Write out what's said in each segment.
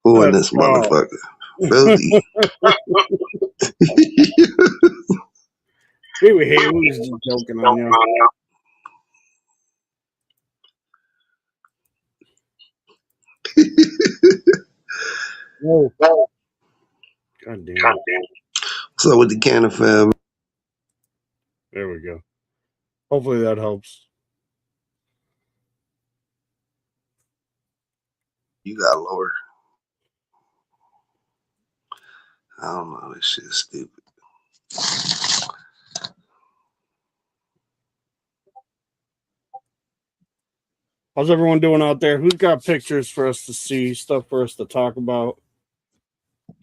Who in this motherfucker? Filthy. We were here. We was just joking on you. Whoa. God damn. What's up with the Canna fam? There we go. Hopefully that helps. You got lower. I don't know. This shit is stupid. How's everyone doing out there? Who's got pictures for us to see, stuff for us to talk about?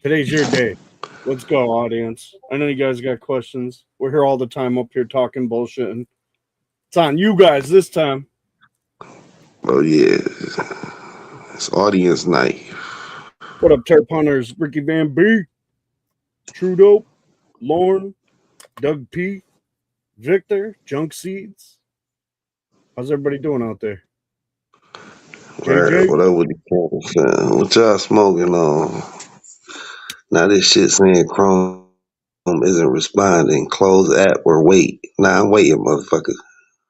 Today's your day. Let's go, audience. I know you guys got questions. We're here all the time up here talking bullshit. And it's on you guys this time. Oh, yeah. It's audience night. What up, Terp Hunters? Ricky Van B, Trudeau, Lauren, Doug P, Victor, Junk Seeds. How's everybody doing out there? Right, what up with the Canna fam? What y'all smoking on? Now this shit saying Chrome isn't responding. Close app or wait. Nah, I'm waiting, motherfucker.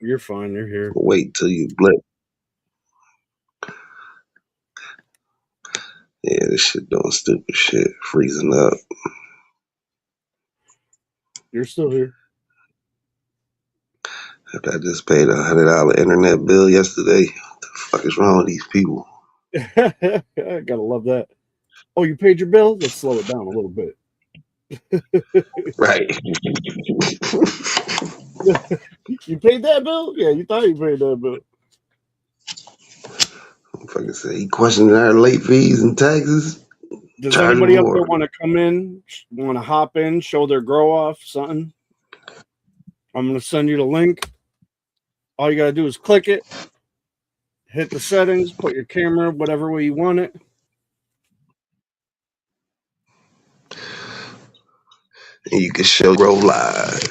You're fine. You're here. Wait till you blip. Yeah, this shit doing stupid shit. Freezing up. You're still here. I just paid $100 internet bill yesterday. What the fuck is wrong with these people? I gotta love that. Oh, you paid your bill? Let's slow it down a little bit. Right. You paid that bill? Yeah, you thought you paid that bill. Fucking say he questioning our late fees and taxes. Does anybody up there want to come in, want to hop in, show their grow off, something? I'm going to send you the link. All you got to do is click it, hit the settings, put your camera whatever way you want it. And you can show grow live.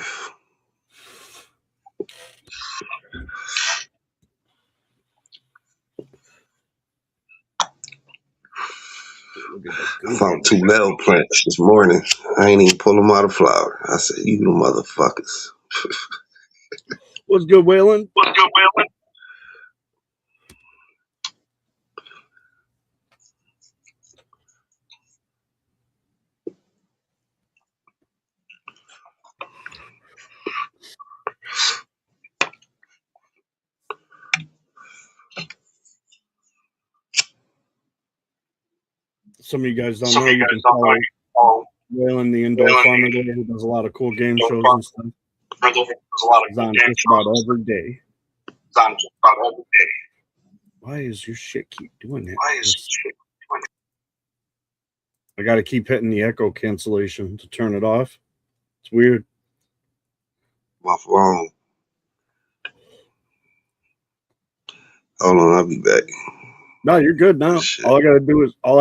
I found 2 metal plants this morning. I ain't even pull them out of flower. I said, you the motherfuckers. What's good, Waylon? What's good, Waylon? Some of you guys don't know. You can follow Waylon, the indoor farmer there, who does a lot of cool game shows and stuff. He's on just about every day. Why is your shit keep doing that? I got to keep hitting the echo cancellation to turn it off. It's weird. My phone. Hold on, I'll be back. No, you're good now. Shit. All I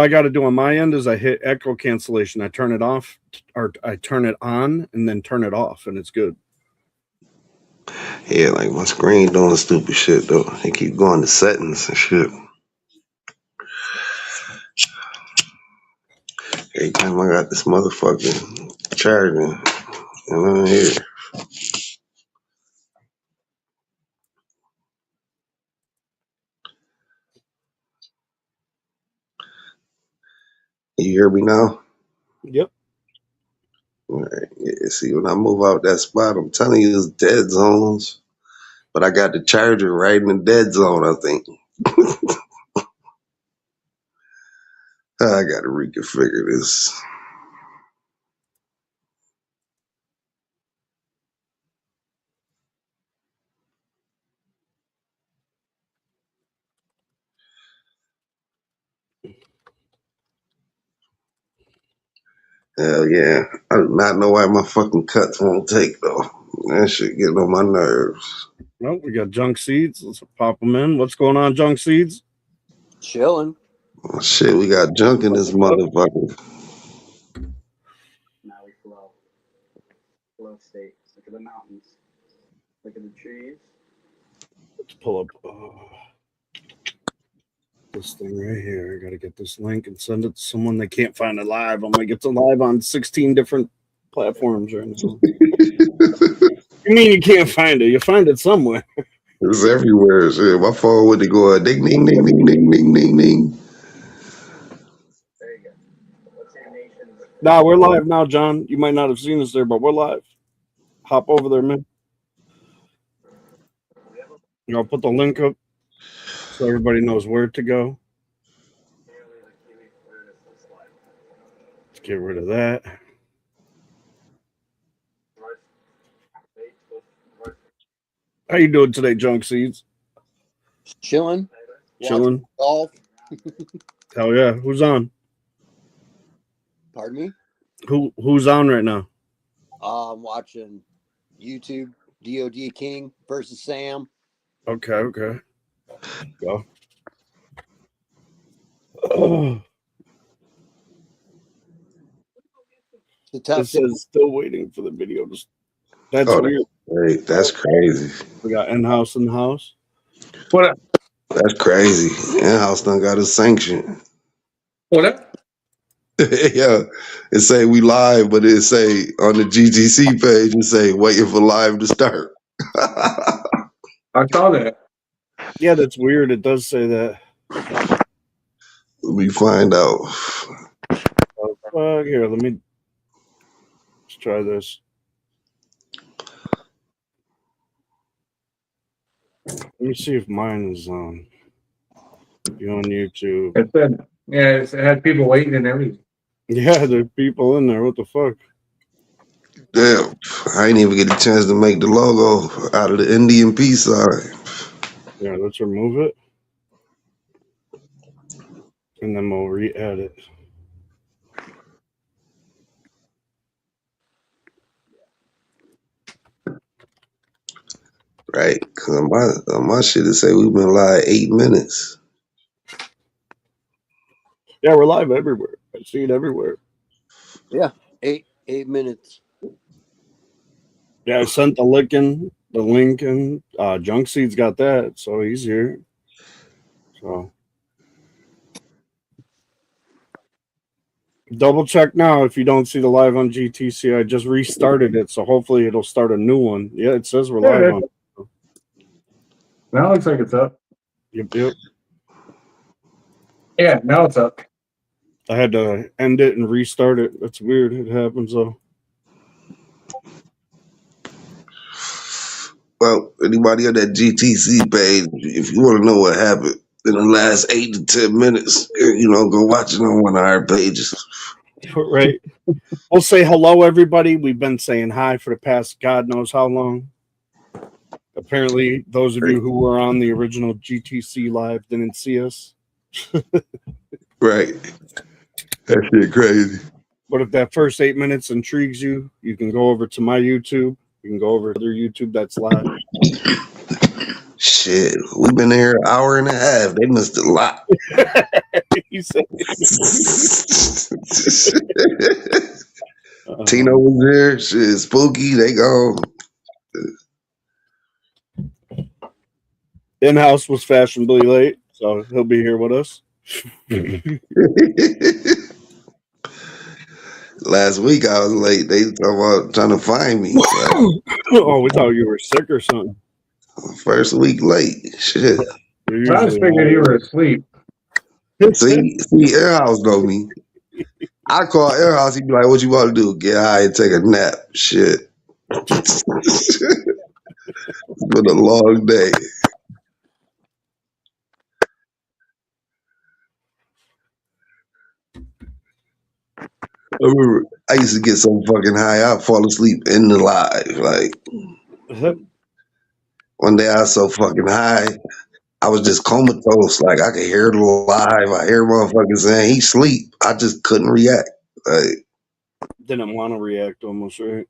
got to do on my end is I hit echo cancellation. I turn it off, or I turn it on and then turn it off, and it's good. Yeah, like my screen doing stupid shit though. It keep going to settings and shit. Every time I got this motherfucking charging, and I'm here. You hear me now? Yep. All right. Yeah, see, when I move out that spot, I'm telling you, it's dead zones. But I got the charger right in the dead zone, I think. I got to reconfigure this. Hell yeah. I do not know why my fucking cuts won't take, though. That shit getting on my nerves. Well, we got Junk Seeds. Let's pop them in. What's going on, Junk Seeds? Chilling. Oh, shit, we got junk in this motherfucker. Now we flow. Flow state. Look at the mountains. Look at the trees. Let's pull up. this thing right here. I gotta get this link and send it to someone that can't find it live. I'm gonna get to live on 16 different platforms right now. You mean you can't find it? You find it somewhere. It's everywhere. Shit. My phone went to go ding, ding, ding, ding, ding, ding, ding, ding. There you go. What's your nation's? Nah, we're live now, John. You might not have seen us there, but we're live. Hop over there, man. I'll put the link up so everybody knows where to go. Let's get rid of that. How you doing today, Junk Seeds? Chilling. Chilling. Golf. Hell yeah. Who's on? Pardon me? Who's on right now? I'm watching YouTube, DOD King versus Sam. Okay. Go. Oh, The tough it says still waiting for the video. That's Oh, weird. Wait, that's crazy. We got in-house in the house. What up? That's crazy. In-house done got a sanction. What up? Yeah, it say we live, but it say on the GTC page, it say waiting for live to start. I saw that. Yeah, that's weird. It does say that. Let me find out. Here, let's try this. Let me see if mine is on. You on YouTube? It said, yeah, it had people waiting and everything. Yeah, there are people in there. What the fuck? Damn, I ain't even get a chance to make the logo out of the Indian peace sign. Yeah, let's remove it. And then we'll re-add it. Right, because on my shit, it say we've been live 8 minutes. Yeah, we're live everywhere. I see it everywhere. Yeah, 8 minutes. Yeah, I sent the link in. Junk Seed's got that, so he's here. So double check now if you don't see the live on GTC. I just restarted it, so hopefully it'll start a new one. Yeah, it says we're live on. Now it looks like it's up. Yep. Yeah, now it's up. I had to end it and restart it. That's weird. It happens though. Well, anybody on that GTC page, if you want to know what happened in the last 8 to 10 minutes, go watch it on one of our pages. Right. We'll say hello, everybody. We've been saying hi for the past God knows how long. Apparently, those of you who were on the original GTC live didn't see us. Right. That shit crazy. But if that first 8 minutes intrigues you, you can go over to my YouTube. You can go over to their YouTube that's live. Shit, we've been here an hour and a half. They missed a lot. You said Tino was there. Shit, Spooky, they gone. In-house was fashionably late, so he'll be here with us. Last week I was late. They talking about trying to find me. Like, Oh, we thought you were sick or something. first week late. Shit. I was figuring you were asleep. See, Airhouse know me. I call Airhouse, he be like, what you want to do? Get high and take a nap. Shit. It's been a long day. I remember I used to get so fucking high, I'd fall asleep in the live. Like, one day I was so fucking high, I was just comatose. Like, I could hear the live. I hear motherfuckers saying he sleep. I just couldn't react. Like, Didn't want to react almost, right?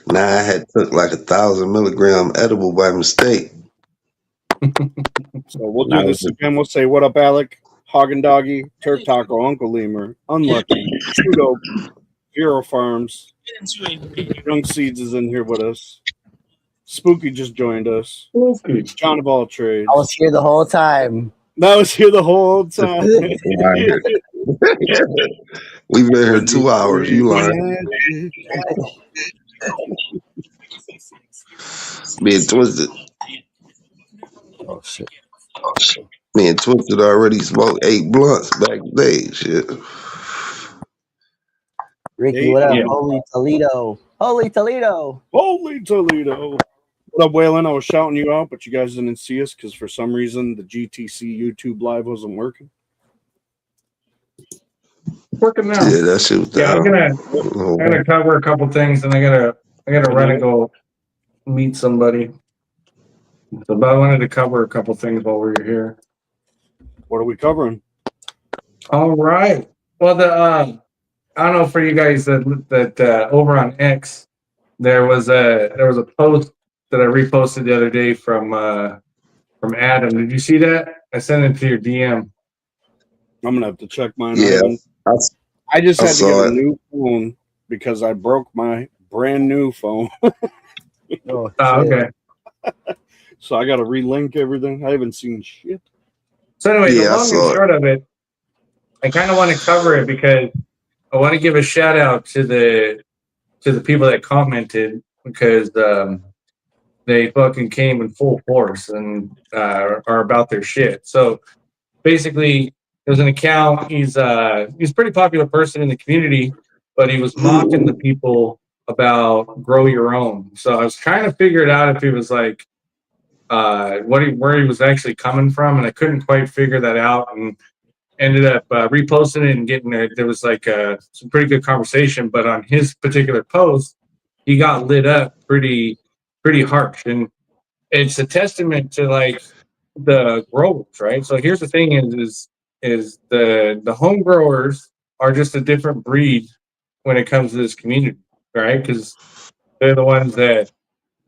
nah, I had took like 1,000 milligram edible by mistake. So we'll do this again. We'll say, what up, Alec? Hagen Doggy, Turk Taco, Uncle Lemur, Unlucky, Trudeau, Zero Farms, Young Seeds is in here with us. Spooky just joined us. Spooky. John of all trades. I was here the whole time. That was here the whole time. We've been here 2 hours. You lying. Me and Twisted. Oh shit. Me and Twisted already smoked 8 blunts backstage. Shit. Ricky, what up? Yeah. Holy Toledo. Holy Toledo. Holy Toledo. What up, Waylon? I was shouting you out, but you guys didn't see us because for some reason the GTC YouTube live wasn't working. Working now. Yeah, that shit was Yeah, I'm down. gonna cover a couple things, and I gotta run and go meet somebody. So, but I wanted to cover a couple things while we were here. What are we covering? All right. Well, I don't know for you guys that over on X, there was a post that I reposted the other day from Adam. Did you see that? I sent it to your DM. I'm gonna have to check mine. Yeah, I just I had to get saw a it. new phone because I broke my brand new phone. Oh, Okay. So I got to relink everything. I haven't seen shit. So anyway, Yeah, I the long and saw it. short of it, I kind of want to cover it because I want to give a shout out to the people that commented because they fucking came in full force and are about their shit. So basically, there's an account. He's a pretty popular person in the community, but he was mocking the people about grow your own. So I was trying to figure it out if he was like where he was actually coming from, and I couldn't quite figure that out, and ended up reposting it and getting there was like some pretty good conversation. But on his particular post, he got lit up pretty harsh, and it's a testament to like the growers, right? So here's the thing: is the home growers are just a different breed when it comes to this community, right? Because they're the ones that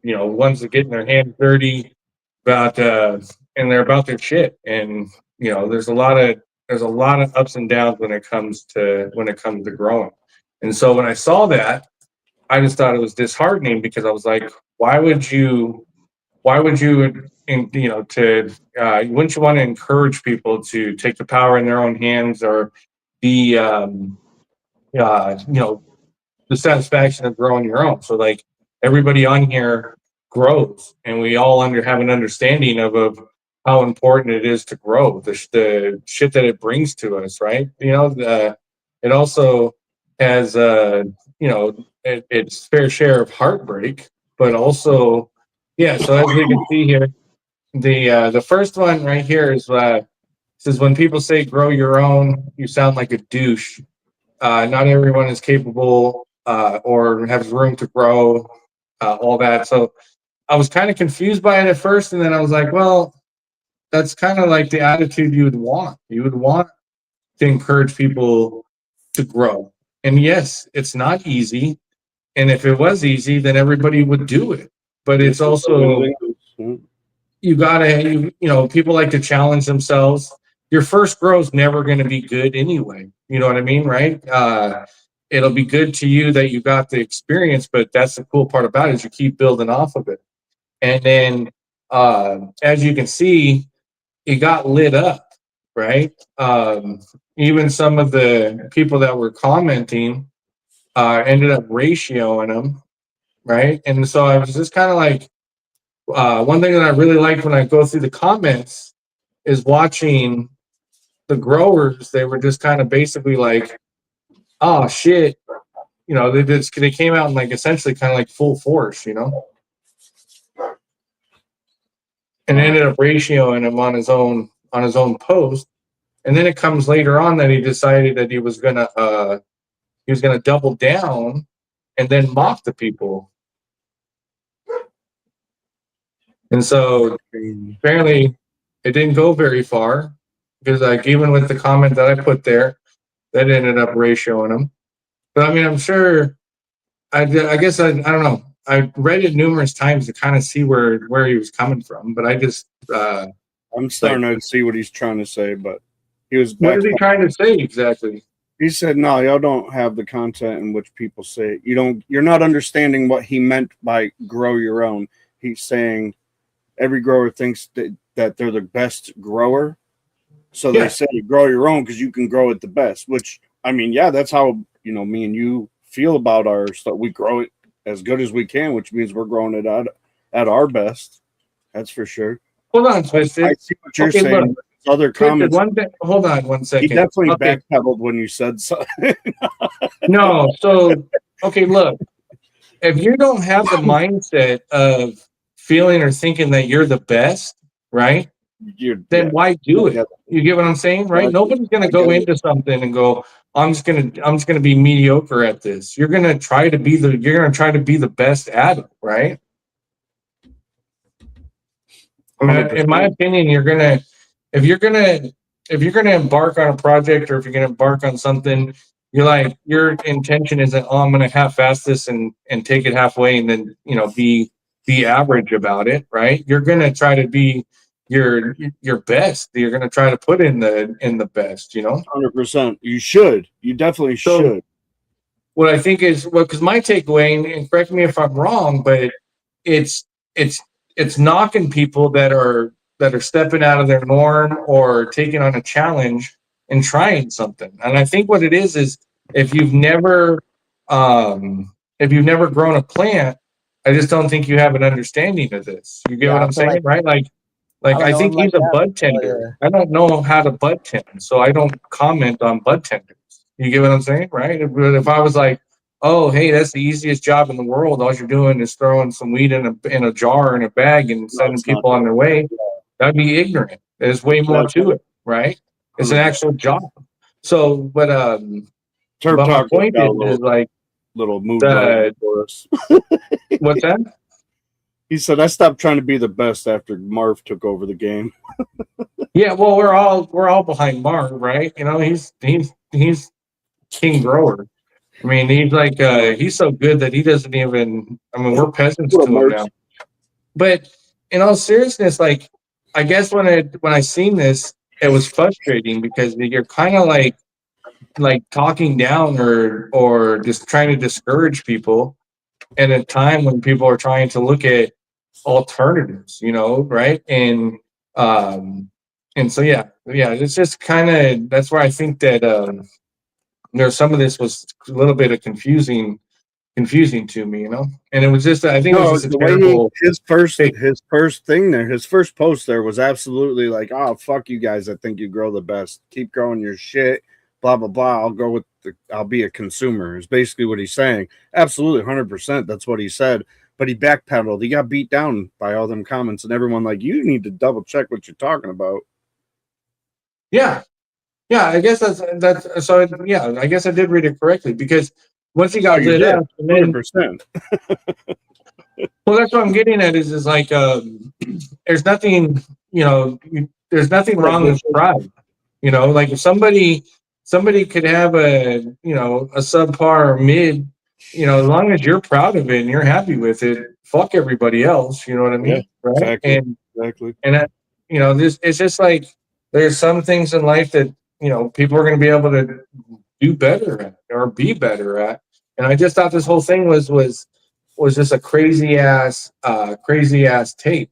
ones that getting their hands dirty about and they're about their shit, and there's a lot of ups and downs when it comes to growing. And so when I saw that, I just thought it was disheartening because I was like, wouldn't you wouldn't you want to encourage people to take the power in their own hands, or be the satisfaction of growing your own? So like everybody on here grows, and we all have an understanding of how important it is to grow, the shit that it brings to us, right? It also has its fair share of heartbreak, but also so as we can see here, the first one right here is says, when people say grow your own, you sound like a douche. Not everyone is capable or has room to grow, all that. So I was kind of confused by it at first, and then I was like, well, that's kind of like the attitude you would want. You would want to encourage people to grow. And yes, it's not easy. And if it was easy, then everybody would do it. But it's also, you gotta, people like to challenge themselves. Your first grow is never going to be good anyway. You know what I mean, right? It'll be good to you that you got the experience, but that's the cool part about it, is you keep building off of it. And then, as you can see, it got lit up, right? Even some of the people that were commenting ended up ratioing them, right? And so I was just kind of like, one thing that I really like when I go through the comments is watching the growers. They were just kind of basically like, oh shit, they came out in like essentially kind of like full force, and ended up ratioing him on his own post. And then it comes later on that he decided that he was gonna double down and then mock the people. And so apparently it didn't go very far, because like even with the comment that I put there, that ended up ratioing him. But I mean, I'm sure, I guess I don't know. I read it numerous times to kind of see where he was coming from, but I just I'm starting to see what he's trying to say, but he was. What is he trying to say exactly? He said, "No, y'all don't have the content in which people say it. You're not understanding what he meant by grow your own." He's saying every grower thinks that they're the best grower, So they say grow your own because you can grow it the best. Which I mean, yeah, that's how me and you feel about our stuff. We grow it as good as we can, which means we're growing it out at our best. That's for sure. Hold on, Twisted. I see what you're saying. Look, other comments. Hold on 1 second. He definitely backpedaled when you said something. No, so look. If you don't have the mindset of feeling or thinking that you're the best, right? Then why do it? You get what I'm saying, right? Nobody's gonna go into something and go, I'm just gonna be mediocre at this. You're gonna try to be the best at it, right? I mean, in my opinion, if you're gonna embark on a project, or if you're gonna embark on something, your intention isn't, oh, I'm gonna half-ass this and take it halfway and then be average about it, right? You're gonna try to be your best. You're gonna try to put in the best, 100%. You should. You definitely should. What I think is because my takeaway, and correct me if I'm wrong, but it's knocking people that are stepping out of their norm or taking on a challenge and trying something. And I think what it is if you've never grown a plant, I just don't think you have an understanding of this. You get what I'm saying, right? Like I think he's a bud tender. I don't know how to bud tend, so I don't comment on bud tenders. You get what I'm saying, right? If I was like, oh, hey, that's the easiest job in the world, all you're doing is throwing some weed in a jar, in a bag, and sending people on their way, that'd be ignorant. There's way more to it, right? It's an actual job. So, but my point is like little move for us. What's that? He said, I stopped trying to be the best after Marv took over the game. Yeah, well, we're all behind Marv, right? He's king grower. I mean, he's like he's so good that he doesn't even. I mean, we're peasants to him now. But in all seriousness, like, I guess when I seen this, it was frustrating because you're kind of like talking down or just trying to discourage people at a time when people are trying to look at alternatives, right? And so yeah, it's just kind of, that's where I think that some of this was a little bit of confusing to me, and it was just, I think it was just a terrible. His first thing there, his first post there was absolutely like, oh, fuck you guys, I think you grow the best, keep growing your shit, blah blah blah, I'll be a consumer, is basically what he's saying. Absolutely, 100%, that's what he said. But he backpedaled. He got beat down by all them comments and everyone like, you need to double check what you're talking about. Yeah, I guess that's so. Yeah, I guess I did read it correctly, because once he got lit up, 100%. Well, that's what I'm getting at. Is like there's nothing, there's nothing wrong with pride. Like if somebody could have a subpar or mid, as long as you're proud of it and you're happy with it, fuck everybody else. You know what I mean? Yeah, right? Exactly. And that, this, it's just like there's some things in life that people are going to be able to do better at or be better at. And I just thought this whole thing was just a crazy ass take.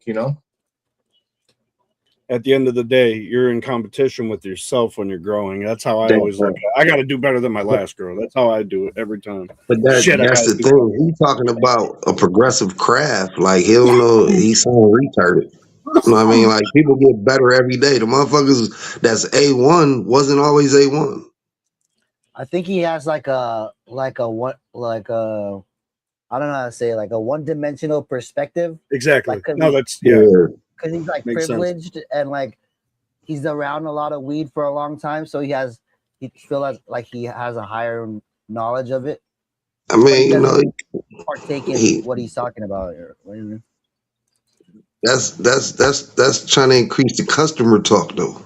At the end of the day, you're in competition with yourself when you're growing. That's how I always look at it. I got to do better than my last girl. That's how I do it every time. But that's the thing. He's talking about a progressive craft. Like, he don't know. He's so retarded. You know what I mean? Like, people get better every day. The motherfuckers that's A1 wasn't always A1. I think he has like a I don't know how to say it, like a one-dimensional perspective. Exactly. Like, No, that's because he's like Makes privileged sense. and like he's around a lot of weed for a long time, so he feels like he has a higher knowledge of it. I mean, partake in what he's talking about here. That's trying to increase the customer talk, though.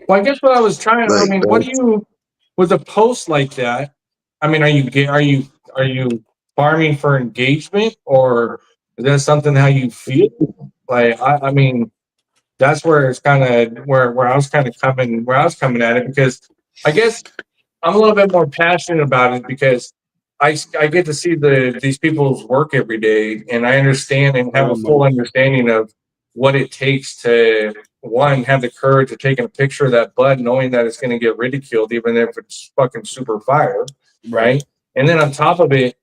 Well, I guess what I was trying. Like, I mean, what do you with a post like that? I mean, are you farming for engagement, or is that something how you feel? Like, I mean, that's where it's kind of where I was coming at it, because I guess I'm a little bit more passionate about it because I get to see these people's work every day, and I understand and have a full understanding of what it takes to one, have the courage of taking a picture of that bud, knowing that it's going to get ridiculed, even if it's fucking super fire, right? And then on top of it,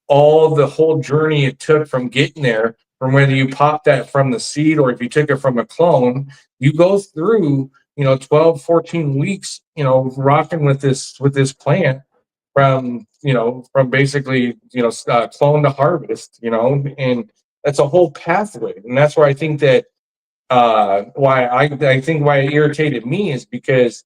all the whole journey it took from getting there, from whether you popped that from the seed or if you took it from a clone, you go through, 12, 14 weeks, rocking with this plant from basically, clone to harvest, and that's a whole pathway. And that's where I think that why it irritated me is because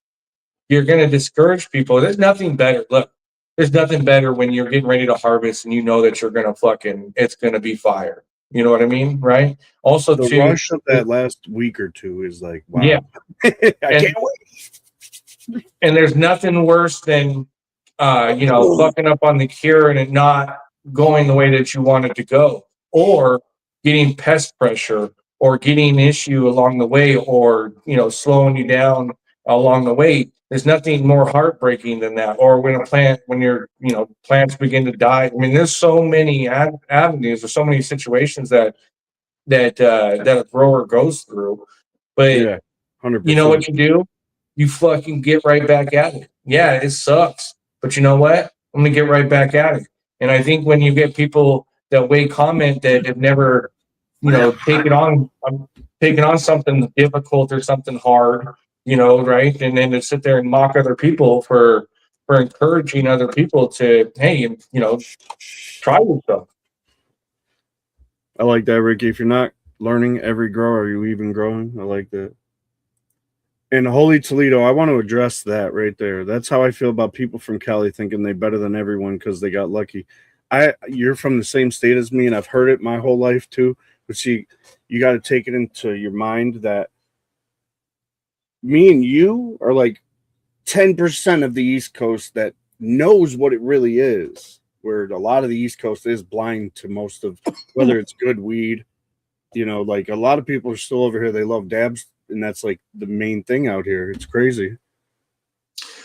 you're going to discourage people. There's nothing better. Look, there's nothing better when you're getting ready to harvest and you know that you're going to it's going to be fire. You know what I mean? Right. Also, the rush of that last week or two is like, wow. Yeah. I can't wait. And there's nothing worse than, fucking up on the cure and it not going the way that you want it to go, or getting pest pressure, or getting an issue along the way, or, slowing you down along the way. There's nothing more heartbreaking than that. Or when plants begin to die. I mean, there's so many avenues, there's so many situations that a grower goes through. But Yeah, 100%. you know what you do? You fucking get right back at it. Yeah, it sucks. But you know what? I'm going to get right back at it. And I think when you get people that comment that have never, taken on something difficult or something hard, right? And then to sit there and mock other people for encouraging other people to, hey, try yourself. I like that, Ricky. If you're not learning every grow, are you even growing? I like that. And Holy Toledo, I want to address that right there. That's how I feel about people from Cali thinking they're better than everyone because they got lucky. You're from the same state as me, and I've heard it my whole life too. But see, you got to take it into your mind that me and you are like 10% of the East Coast that knows what it really is, where a lot of the East Coast is blind to most of whether it's good weed. Like a lot of people are still over here. They love dabs, and that's like the main thing out here. It's crazy.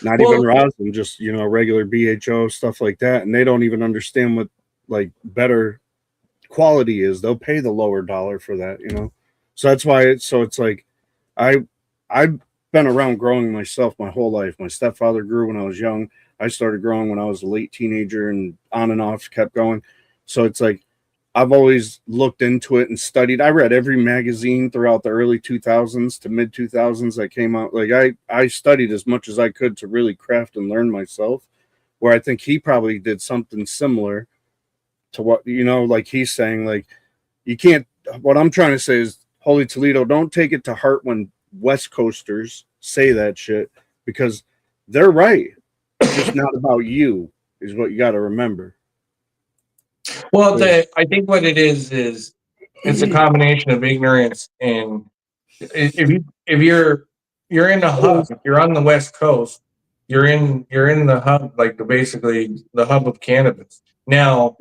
Not even rosin, just regular BHO stuff like that, and they don't even understand what like better quality is. They'll pay the lower dollar for that, So that's why it's like I've been around growing myself my whole life. My stepfather grew when I was young. I started growing when I was a late teenager, and on and off kept going. So it's like I've always looked into it and studied. I read every magazine throughout the early 2000s to mid 2000s that came out. Like I studied as much as I could to really craft and learn myself, where I think he probably did something similar to what, like he's saying, like you can't, what I'm trying to say is, Holy Toledo, don't take it to heart when West Coasters say that shit, because they're right. It's just not about you is what you got to remember. Well, I think what it is it's a combination of ignorance, and if you're in the hub, if you're on the West Coast, you're in the hub, like basically the hub of cannabis. Now,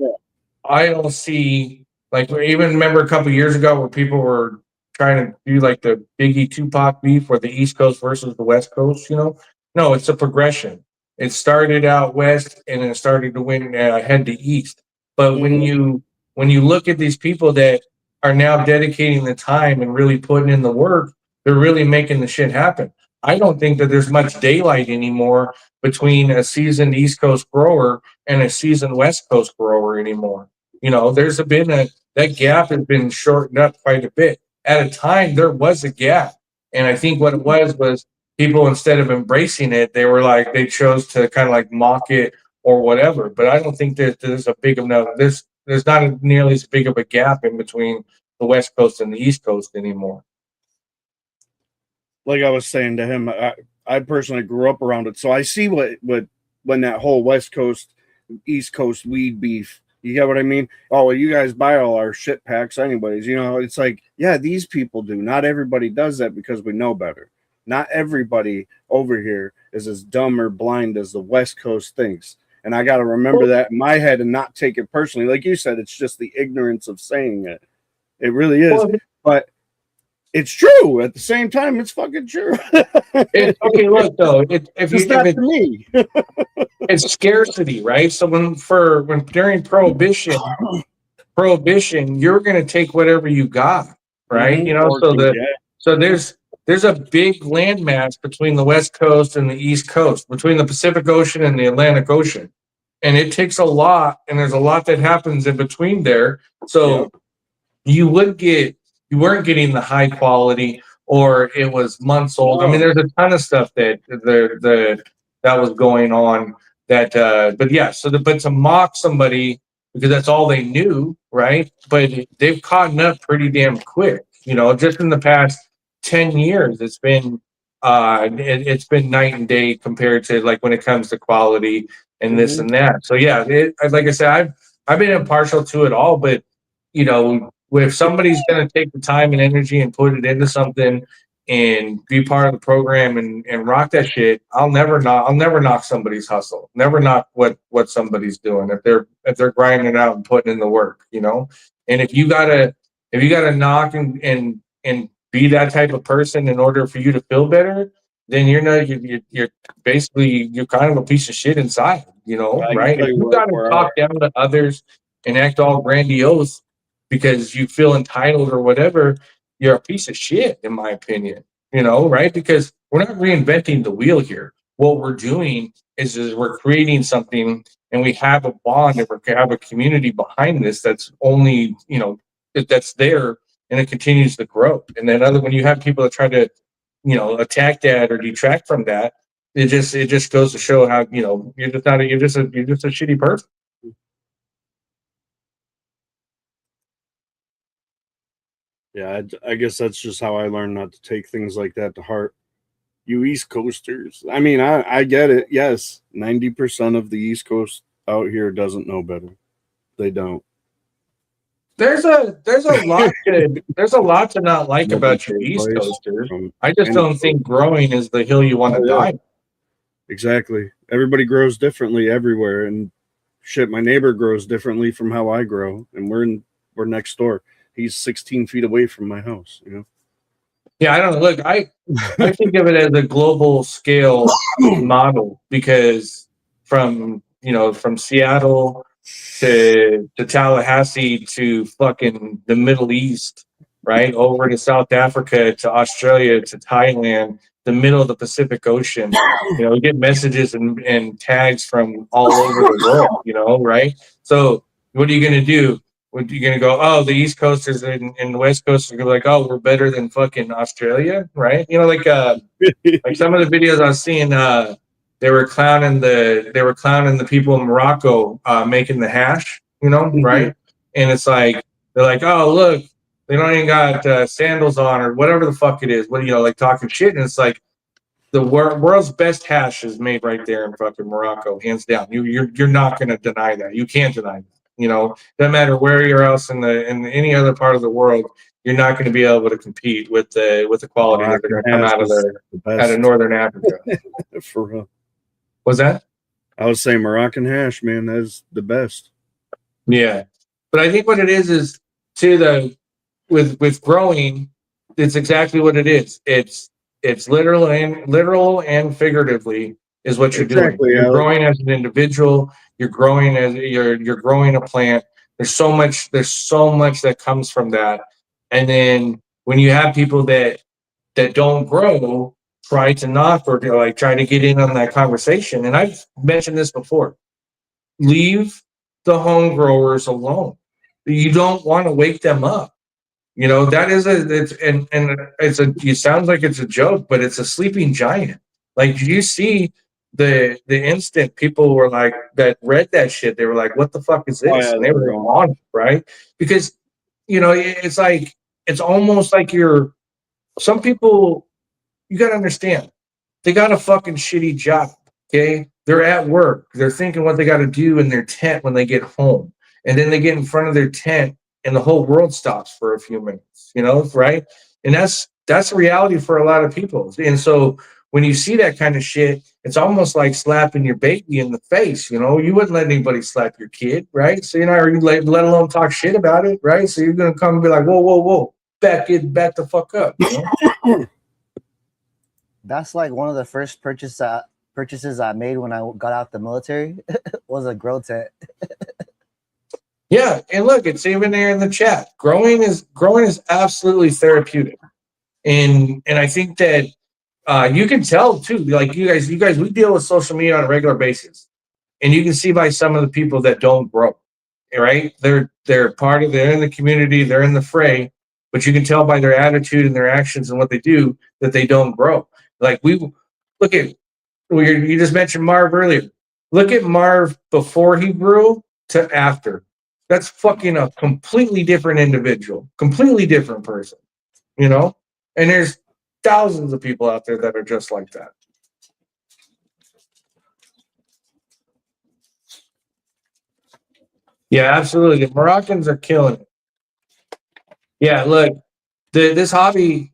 I don't see, like, I even remember a couple of years ago where people were trying to do like the Biggie Tupac beef, where the East Coast versus the West Coast. No, it's a progression. It started out west and then it started to head to east. But when you look at these people that are now dedicating the time and really putting in the work, they're really making the shit happen. I don't think that there's much daylight anymore between a seasoned East Coast grower and a seasoned West Coast grower anymore. There's been that gap has been shortened up quite a bit. At a time, there was a gap. And I think what it was people, instead of embracing it, they chose to kind of like mock it or whatever. But I don't think that there's a big enough, there's not nearly as big of a gap in between the West Coast and the East Coast anymore. Like I was saying to him, I personally grew up around it. So I see what when that whole West Coast, East Coast weed beef, you get what I mean? Oh, well, you guys buy all our shit packs anyways. It's like, yeah, these people do. Not everybody does that because we know better. Not everybody over here is as dumb or blind as the West Coast thinks. And I got to remember that in my head and not take it personally. Like you said, it's just the ignorance of saying it. It really is. But it's true. At the same time, it's fucking true. Okay, look, though. It's scarcity, right? So when during Prohibition, you're going to take whatever you got, right? Mm-hmm. So there's there's a big landmass between the West Coast and the East Coast, between the Pacific Ocean and the Atlantic Ocean. And it takes a lot, and there's a lot that happens in between there. So you weren't getting the high quality, or it was months old. I mean, there's a ton of stuff that was going on that, but yeah, but to mock somebody because that's all they knew, right? But they've caught up pretty damn quick. You know, just in the past 10 years, it's been night and day compared to like when it comes to quality and this and that. So yeah, like I said, I've been impartial to it all, but you know, if somebody's going to take the time and energy and put it into something and be part of the program and rock that shit, I'll never knock somebody's hustle. Never knock what somebody's doing if they're grinding it out and putting in the work, you know. And if you gotta knock and be that type of person in order for you to feel better, then you're basically kind of a piece of shit inside, you know, right? If you gotta talk down to others and act all grandiose because you feel entitled or whatever, you're a piece of shit, in my opinion, you know, right? Because we're not reinventing the wheel here. What we're doing is we're creating something, and we have a bond, and we have a community behind this that's only, you know, that's there, and it continues to grow. And then when you have people that try to, you know, attack that or detract from that, it just goes to show how, you know, you're just a shitty person. Yeah, I guess that's just how I learned not to take things like that to heart. You East Coasters. I mean, I get it. Yes, 90% of the East Coast out here doesn't know better. They don't. There's a lot to not like about your East Coasters. I just don't think growing is the hill you want to die. Exactly. Everybody grows differently everywhere, and shit, my neighbor grows differently from how I grow, and we're next door. He's 16 feet away from my house, you know? Yeah, I don't know. Look, I think of it as a global scale model, because from Seattle to Tallahassee to fucking the Middle East, right? Over to South Africa, to Australia, to Thailand, the middle of the Pacific Ocean. You know, we get messages and tags from all over the world, you know, right? So what are you going to do? What, you're gonna go, oh, the East Coasters and the West Coasters are gonna be like, oh, we're better than fucking Australia, right? You know, like some of the videos I was seeing, they were clowning the people in Morocco making the hash, you know, right? And it's like they're like, oh, look, they don't even got sandals on or whatever the fuck it is. What, you know, like talking shit, and it's like the world's best hash is made right there in fucking Morocco, hands down. You're not gonna deny that. You can't deny that. You know, doesn't matter where you're else in any other part of the world, you're not going to be able to compete with the quality that they're going to come out of Northern Africa. For real. What's that? I was saying Moroccan hash, man. That's the best. Yeah, but I think what it is with growing, it's exactly what it is. It's literal and figuratively is what you're doing. You're growing as an individual. You're growing as you're growing a plant. There's so much that comes from that. And then when you have people that don't grow, try to knock or like try to get in on that conversation. And I've mentioned this before. Leave the home growers alone. You don't want to wake them up. You know, that is it sounds like it's a joke, but it's a sleeping giant. Like, you see the instant people were like, that read that shit, they were like, what the fuck is this? And they were on it, right? Because, you know, it's like, it's almost like some people, you got to understand, they got a fucking shitty job, okay? They're at work. They're thinking what they got to do in their tent when they get home. And then they get in front of their tent and the whole world stops for a few minutes, you know, right? And that's reality for a lot of people. And so when you see that kind of shit, it's almost like slapping your baby in the face, you know? You wouldn't let anybody slap your kid, right? So, you know, or you let alone talk shit about it, right? So you're going to come and be like, whoa, back the fuck up, you know? That's like one of the first purchases I made when I got out the military was a grow tent. Yeah, and look, it's even there in the chat. Growing is absolutely therapeutic. And I think that you can tell too, like you guys, we deal with social media on a regular basis, and you can see by some of the people that don't grow, right? They're they're in the community, they're in the fray, but you can tell by their attitude and their actions and what they do that they don't grow. Like we look at, you just mentioned Marv earlier. Look at Marv before he grew to after. That's fucking a completely different individual, completely different person, you know? And there's thousands of people out there that are just like that. Yeah, absolutely. The Moroccans are killing it. Yeah, look, this hobby,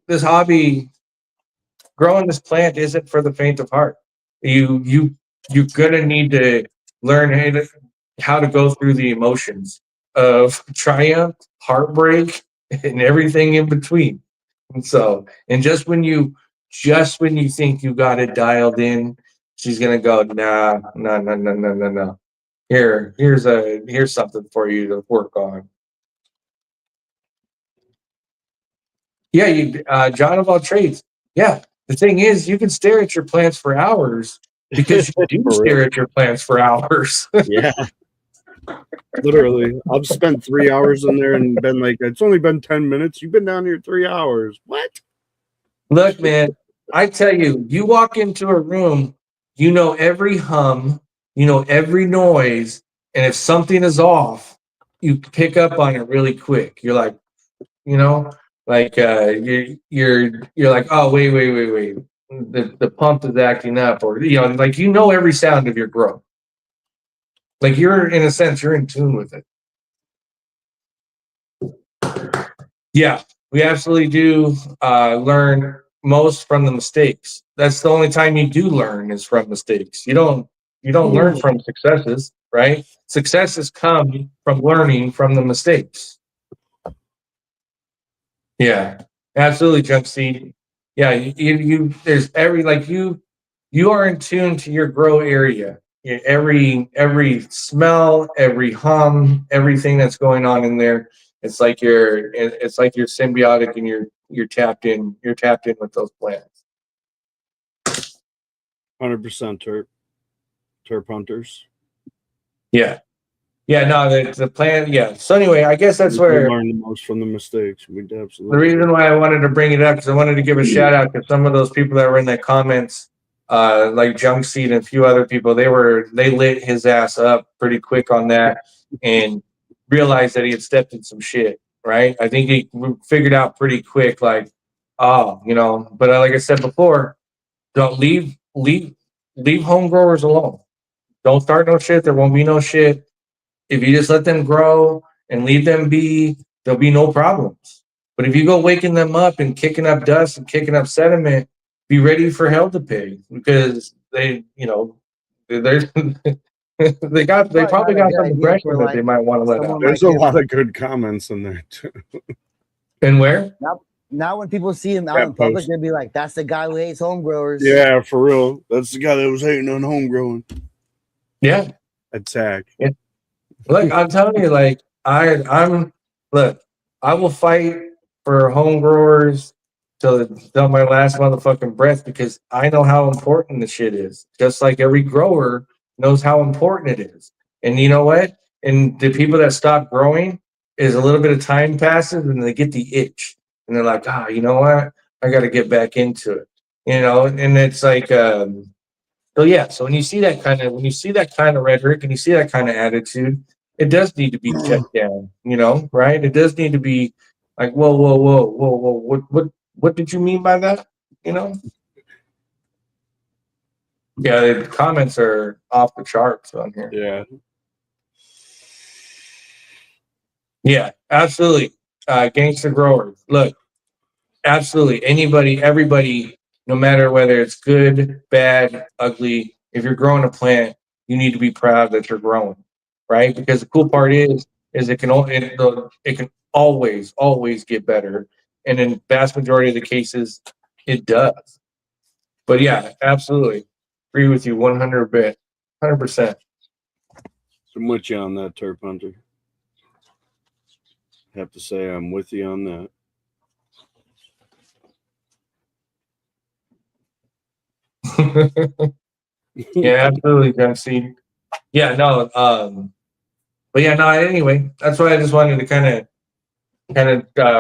growing this plant isn't for the faint of heart. You're gonna need to learn how to go through the emotions of triumph, heartbreak, and everything in between. And so, and just when you think you got it dialed in, she's gonna go, nah, no, no, no, no, no, no. Here's something for you to work on. Yeah, John of all trades. Yeah, the thing is, you can stare at your plants for hours because you do stare at your plants for hours. Yeah. Literally, I've spent 3 hours in there and been like, it's only been 10 minutes. You've been down here 3 hours. What? Look, man, I tell you, you walk into a room, you know every hum, you know every noise, and if something is off, you pick up on it really quick. You're like, you know, like you're like, oh wait, the pump is acting up, or like every sound of your grow. Like you're in a sense, you're in tune with it. Yeah, we absolutely do learn most from the mistakes. That's the only time you do learn is from mistakes. You don't learn from successes, right? Successes come from learning from the mistakes. Yeah, absolutely, Jump Seed. Yeah, you there's you are in tune to your grow area. Every smell, every hum, everything that's going on in there. It's like you're symbiotic and you're tapped in. You're tapped in with those plants. 100% terp hunters. Yeah. Yeah, no, the plant. Yeah. So anyway, I guess that's We where learn the most from the mistakes. We absolutely. the reason why I wanted to bring it up, because I wanted to give a shout out to some of those people that were in the comments, like Junk Seed and a few other people. They lit his ass up pretty quick on that and realized that he had stepped in some shit. Right? I think he figured out pretty quick, like, oh, But like I said before, don't leave home growers alone. Don't start no shit. There won't be no shit. If you just let them grow and leave them be, there'll be no problems. But if you go waking them up and kicking up dust and kicking up sediment, be ready for hell to pay, because they probably got some aggression that they might want to let out. There's a lot of good comments in there too. And where? Now when people see him out in public, they'll be like, that's the guy who hates home growers. Yeah, for real. That's the guy that was hating on home growing. Yeah. Attack. Yeah. Look, I'm telling you, like, I will fight for home growers till my last motherfucking breath, because I know how important the shit is. Just like every grower knows how important it is. And you know what? And the people that stop growing, is a little bit of time passes and they get the itch. And they're like, you know what? I got to get back into it. And it's like, so yeah. So when you see that kind of rhetoric and you see that kind of attitude, it does need to be checked down, right? It does need to be like, whoa, what did you mean by that? Yeah, the comments are off the charts on here. Yeah. Yeah, absolutely. Gangster growers. Look, absolutely. Everybody, no matter whether it's good, bad, ugly, if you're growing a plant, you need to be proud that you're growing, right? Because the cool part is it can always get better, and in vast majority of the cases, it does. But yeah, absolutely, agree with you 100%. I'm with you on that, Terp Hunter. Have to say I'm with you on that. Yeah, absolutely, Gunseed. Yeah, no, but yeah, no. Anyway, that's why I just wanted to kind of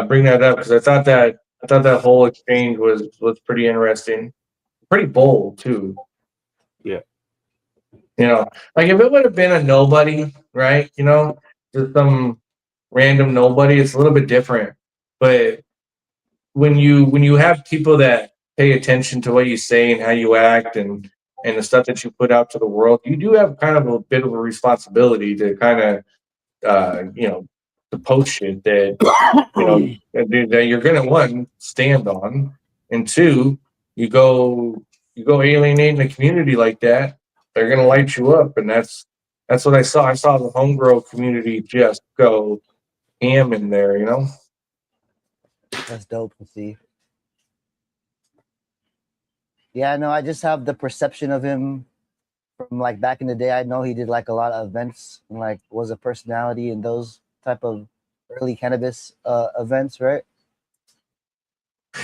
bring that up because I thought that whole exchange was pretty interesting, pretty bold too. Yeah. You know, like if it would have been a nobody, right? You know, just some random nobody, it's a little bit different. But when you have people that pay attention to what you say and how you act and the stuff that you put out to the world, you do have kind of a bit of a responsibility to kind of you know, to post shit that you know that you're gonna one stand on, and two, you go alienating the community like that, they're gonna light you up, and that's what I saw. I saw the homegrown community just go ham in there, you know. That's dope to see. Yeah, no, I just have the perception of him from like back in the day. I know he did like a lot of events and like was a personality in those type of early cannabis events, right?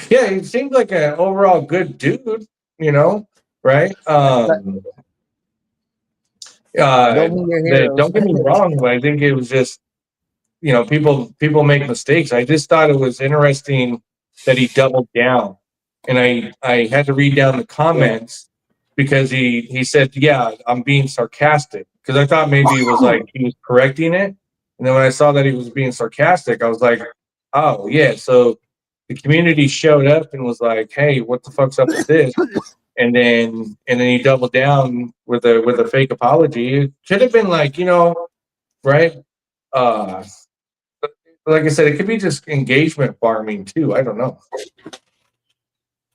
Yeah, he seemed like an overall good dude, you know, right? Don't mean your heroes. Don't get me wrong, but I think it was just, you know, people make mistakes. I just thought it was interesting that he doubled down, and I had to read down the comments because he said, "Yeah, I'm being sarcastic," because I thought maybe it was like he was correcting it, and then when I saw that he was being sarcastic, I was like, "Oh yeah." So the community showed up and was like, "Hey, what the fuck's up with this?" And then he doubled down with a fake apology. It could have been like, you know, right? Uh, like I said, it could be just engagement farming too. I don't know.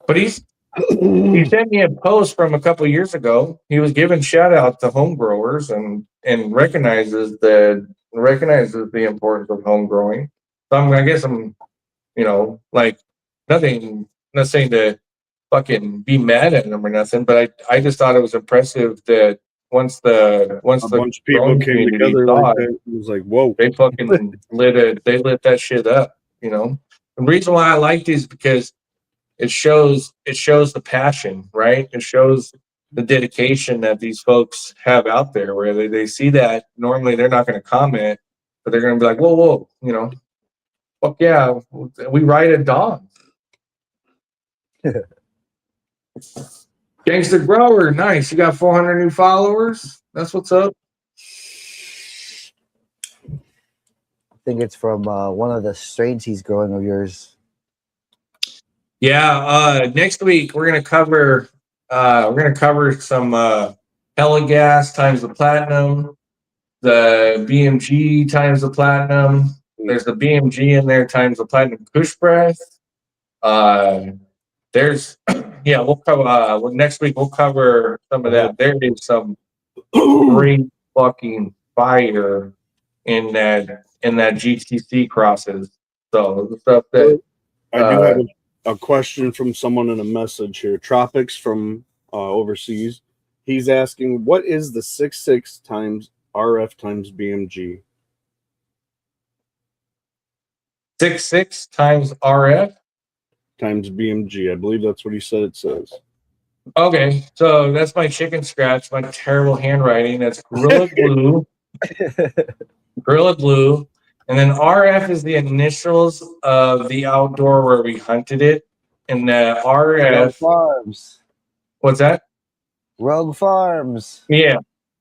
But he sent me a post from a couple of years ago. He was giving shout out to home growers and recognizes the importance of home growing. So I guess I'm, you know, like nothing, not saying to fucking be mad at him or nothing, but I just thought it was impressive that once A the bunch of people growing came community together saw like it, that. It was like, whoa. they fucking lit that shit up, you know. The reason why I liked it is because it shows the passion, right? It shows the dedication that these folks have out there where they see that normally they're not going to comment, but they're going to be like, whoa, you know, fuck yeah, we ride a dog. Gangster Grower, nice. You got 400 new followers. That's what's up. I think it's from one of the strains he's growing of yours. Yeah, next week we're gonna cover some Hella Gas times the platinum, the BMG times the platinum. There's the BMG in there times the platinum Kush Breath. There's yeah, we'll cover next week we'll cover some of that. There is some great fucking fire in that GTC crosses. So the stuff that I do have a question from someone in a message here. Tropics from overseas. He's asking, what is the 6.6 times RF times BMG? 6.6 times RF times BMG. I believe that's what he said it says. Okay, so that's my chicken scratch, my terrible handwriting. That's Gorilla Glue. Gorilla Glue. And then RF is the initials of the outdoor where we hunted it. And the RF. Rogue Farms. What's that? Rogue Farms. Yeah.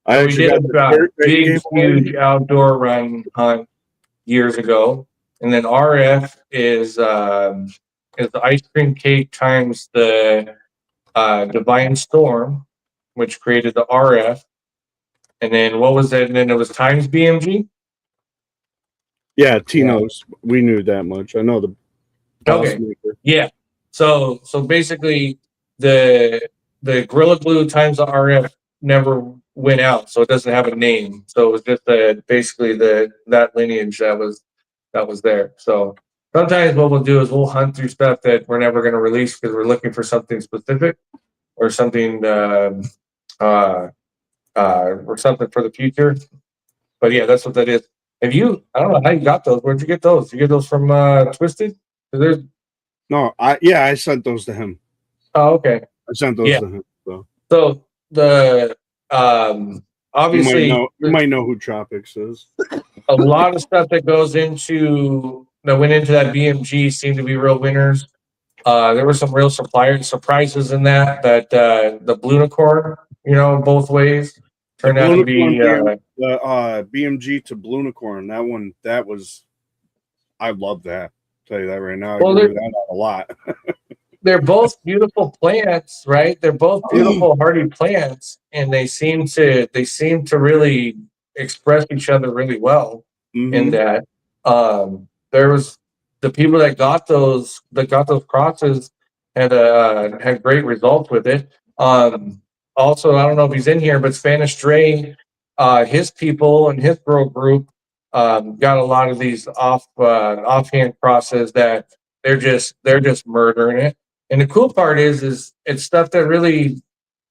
I So we did a big, huge outdoor run hunt years ago. And then RF is the ice cream cake times the Divine Storm, which created the RF. And then what was it? And then it was times BMG? Yeah, Tinos. Yeah. We knew that much. I know the okay. Maker. Yeah. So basically the Gorilla Glue times the RF never went out, so it doesn't have a name. So it was just basically that lineage that was there. So sometimes what we'll do is we'll hunt through stuff that we're never going to release because we're looking for something specific or something or something for the future. But yeah, that's what that is. I don't know how you got those. Where'd you get those? Did you get those from Twisted? No, I sent those to him. Oh, okay. I sent those to him. So So the obviously you might know who Tropics is. a lot of stuff that went into that BMG seemed to be real winners. There were some real surprises in that the Blunicorn, both ways turned out to be the BMG to Blunicorn. That was, I love that. I'll tell you that right now. I agree with that a lot. They're both beautiful plants, right? They're both beautiful hardy plants, and they seem to really express each other really well. In that, there was the people that got those crosses had great results with it. Also, I don't know if he's in here, but Spanish Dre, his people and his grow group got a lot of these offhand crosses that they're just murdering it. And the cool part is it's stuff that really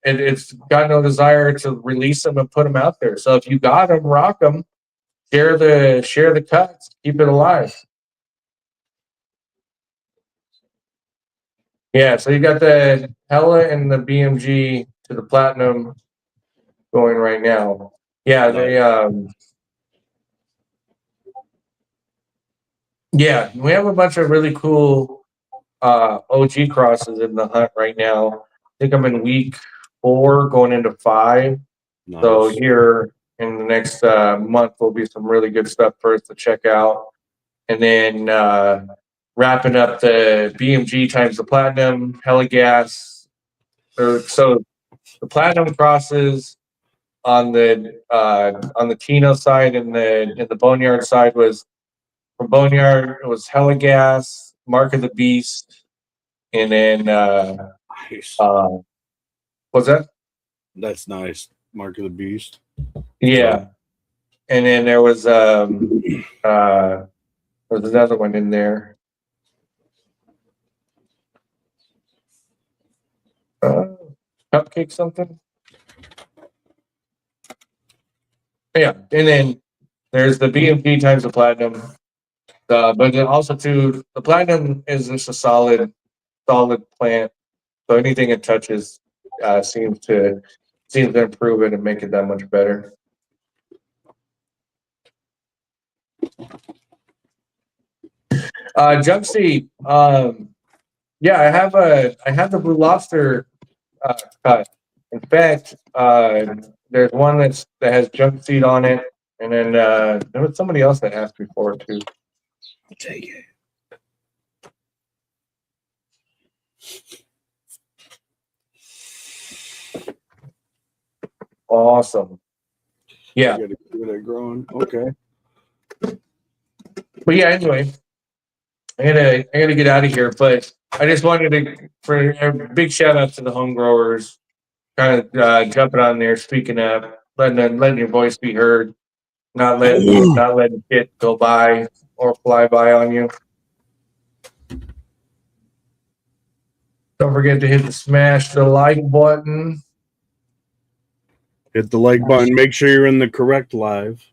it's got no desire to release them and put them out there. So if you got them, rock them, share the cuts, keep it alive. Yeah, so you got the Hella and the BMG to the Platinum going right now. Yeah, they yeah, we have a bunch of really cool OG crosses in the hunt right now. I think I'm in week 4 going into 5. Nice. So here in the next month will be some really good stuff for us to check out. And then wrapping up the BMG times the Platinum, Hella Gas. So the Platinum crosses on the Tino side and the Boneyard side was from Boneyard, it was Hella Gas, Mark of the Beast, and then nice. What's that? That's nice. Mark of the Beast. Yeah. And then there was another one in there. Cupcake something. Yeah, and then there's the BMP times the Platinum. But then also too, the Platinum is just a solid plant. So anything it touches seems to improve it and make it that much better. Jump seed. Yeah, I have the Blue Lobster cut. In fact, there's one that has jump seed on it, and then there was somebody else that asked me for it too. I'll take it. Awesome. Yeah. You gotta get it growing. Okay. But yeah, anyway, I gotta get out of here. But I just wanted for a big shout out to the home growers, kind of jumping on there, speaking up, letting your voice be heard, not letting shit go by or fly by on you. Don't forget to smash the like button. Hit the like button. Make sure you're in the correct live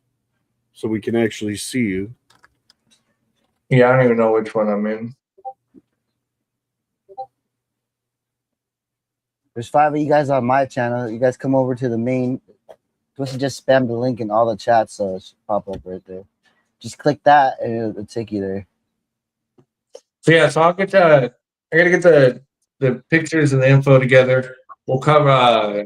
so we can actually see you. Yeah, I don't even know which one I'm in. There's 5 of you guys on my channel. You guys come over to the main. Supposed to just spam the link in all the chats, so it should pop up right there. Just click that, and it'll take you there. So yeah, so I gotta get the pictures and the info together. We'll cover